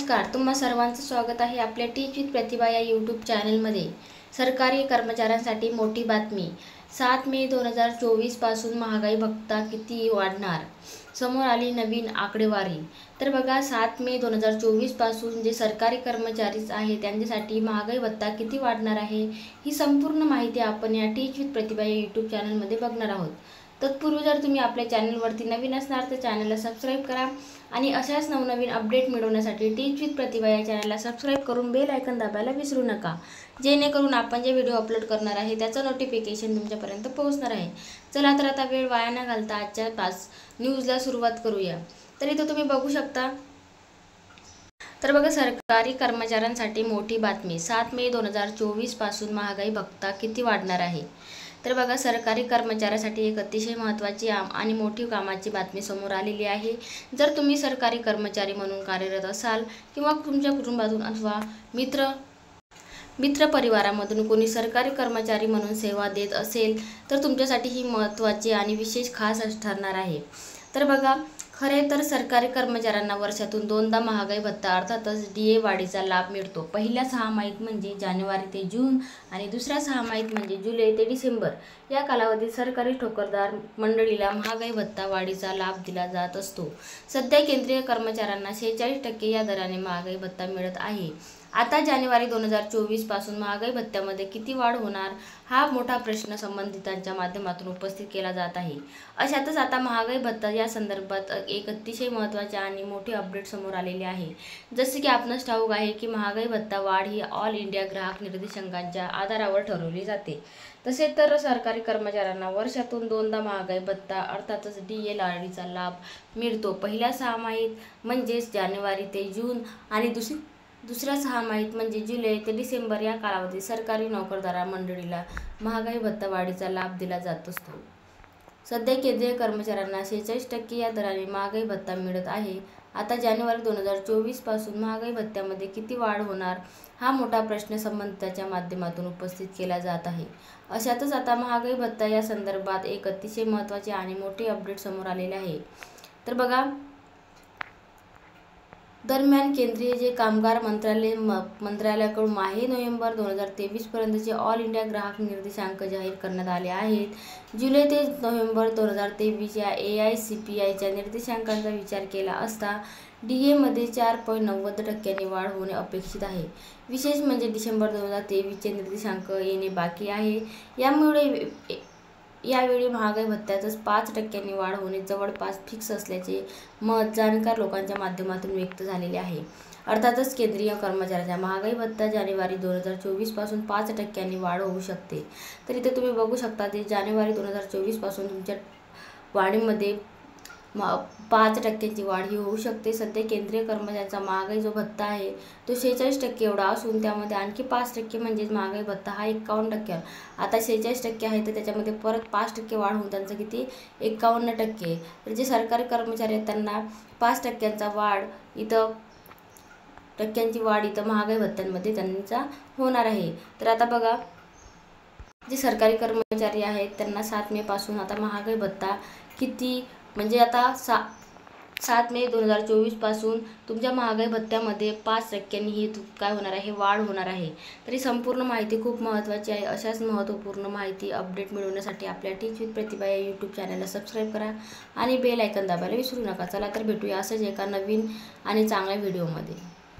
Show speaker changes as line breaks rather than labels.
नमस्कार, तुम्हा सर्वांचं स्वागत आहे आपल्या टीच विथ प्रतिभा या यूट्यूब चॅनलमध्ये। सरकारी कर्मचाऱ्यांसाठी मोठी बातमी। 7 मे 2024 पासून महागाई भत्ता किती वाढणार, समोर आली नवीन आकडेवारी। तर बघा, 7 मे 2024 पासून जे सरकारी कर्मचारी आहे त्यांच्यासाठी महागाई भत्ता किती वाढणार आहे, ही संपूर्ण माहिती आपण या टीच विथ प्रतिभा या यूट्यूब चॅनलमध्ये बघणार आहोत। तत्पूर्वी जर तुम्ही आपल्या चॅनलवरती नवीन असणार तर चॅनलला सबस्क्राइब करा आणि अशाच नवनवीन अपडेट मिळवण्यासाठी टीच विथ प्रतिभा या चॅनलला सबस्क्राइब करून बेल आयकॉन दाबायला विसरू नका, जेणेकरून आपण जे व्हिडिओ अपलोड करणार आहे त्याचं नोटिफिकेशन तुमच्यापर्यंत पोहोचणार आहे। चला तर आता वेळ वाया न घालता आजच्या 5 न्यूजला सुरुवात करूया। तर इथे तुम्ही बघू शकता, तर बघा, सरकारी कर्मचाऱ्यांसाठी मोठी बातमी। 7 मे 2024 पासून महागाई भत्ता किती वाढणार आहे। तर बघा, सरकारी कर्मचाऱ्यासाठी एक अतिशय महत्त्वाची आणि मोठी कामाची बातमी समोर आलेली आहे। जर तुम्ही सरकारी कर्मचारी म्हणून कार्यरत असाल किंवा तुमच्या कुटुंबातून अथवा मित्र परिवारामधून कोणी सरकारी कर्मचारी म्हणून सेवा देत असेल तर तुमच्यासाठी ही महत्त्वाची आणि विशेष खास ठरणार आहे। तर बघा, खरे तर सरकारी कर्मचाऱ्यांना वर्षातून 2दा महागाई भत्ता अर्थातच DA वाढीचा लाभ मिळतो। पहिल्या सहामाहीत म्हणजे जानेवारी ते जून आणि दुसऱ्या सहामाहीत म्हणजे जुलै ते डिसेंबर या कालावधीत सरकारी नोकरदार मंडळीला महागाई भत्ता वाढीचा लाभ दिला जात असतो। सध्या केंद्रीय कर्मचाऱ्यांना 46% या दराने महागाई भत्ता मिळत आहे। आता जानेवारी 2024 पासून महागाई भत्त्यामध्ये किती वाढ होणार, हा मोठा प्रश्न संबंधितांच्या माध्यमातून उपस्थित केला जात आहे। अशातच आता महागाई भत्ता या संदर्भात एक अतिशय महत्त्वाचे आणि मोठे अपडेट समोर आलेले आहे। जसे की आपणास ठाऊक आहे की महागाई भत्ता वाढ ही ऑल इंडिया ग्राहक निर्देशांकाच्या आधारावर ठरवली जाते। तसेच तर सरकारी कर्मचाऱ्यांना वर्षातून 2दा महागाई भत्ता अर्थातच DA वाढीचा लाभ मिळतो। पहिल्या सहामाहीत म्हणजेच जानेवारी ते जून आणि दुसऱ्या सहामाहीत म्हणजे जुलै ते डिसेंबर या कालावधीत सरकारी नोकरदार मंडळीला महागाई भत्ता वाढीचा लाभ दिला जात असतो। सध्या केंद्रीय कर्मचाऱ्यांना 46% या दराने महागाई भत्ता मिळत आहे। आता जानेवारी 2024 पासून महागाई भत्त्यामध्ये किती वाढ होणार, हा मोठा प्रश्न संबंधितांच्या माध्यमातून उपस्थित केला जात आहे। अशातच आता महागाई भत्ता या संदर्भात एक अतिशय महत्त्वाचे आणि मोठे अपडेट समोर आलेले आहे। तर बघा, दरम्यान केंद्रीय जे कामगार मंत्रालयाकडून माहे-नोव्हेंबर 2023 पर्यंतचे ऑल इंडिया ग्राहक निर्देशांक जाहीर करण्यात आले आहेत। जुलै ते नोव्हेंबर 2023 या AICPIच्या निर्देशांकांचा विचार केला असता DA मध्ये 4.90% वाढ होणे अपेक्षित आहे। विशेष म्हणजे डिसेंबर 2023 चे निर्देशांक येणे बाकी आहे। यावेळी महागाई भत्त्यातच 5% वाढ होणे जवळपास फिक्स असल्याचे मत जाणकार लोकांच्या माध्यमातून व्यक्त झालेले आहे। अर्थातच केंद्रीय कर्मचाऱ्यांच्या महागाई भत्ता जानेवारी 2024 पासून 5% वाढ होऊ शकते। तर इथे तुम्ही बघू शकता, ते जानेवारी 2024 पासून तुमच्या वाढीमध्ये 5% वाढ ही होऊ शकते। सध्या केंद्रीय कर्मचाऱ्यांचा महागाई जो भत्ता आहे तो 46% एवढा असून त्यामध्ये आणखी 5% म्हणजेच महागाई भत्ता हा 51%, आता 46% आहे तर त्याच्यामध्ये परत 5% वाढ होऊन त्यांचं किती 51%। तर जे सरकारी कर्मचारी आहेत त्यांना 5% वाढ इथं महागाई भत्त्यांमध्ये त्यांचा होणार आहे। तर आता बघा, जे सरकारी कर्मचारी आहेत त्यांना 7 मे पासून आता महागाई भत्ता किती, म्हणजे आता 7 मे 2024 पासून तुमच्या महागाई भत्त्यामध्ये 5% ही काय होणार आहे, वाढ होणार आहे। तरी संपूर्ण माहिती खूप महत्त्वाची आहे। अशाच महत्त्वपूर्ण माहिती अपडेट मिळवण्यासाठी आपल्या टीच विथ प्रतिभा या यूट्यूब चॅनलला सबस्क्राइब करा आणि बेल आयकॉन दाबायला विसरू नका। चला तर भेटूया असंच एका नवीन आणि चांगल्या व्हिडिओमध्ये।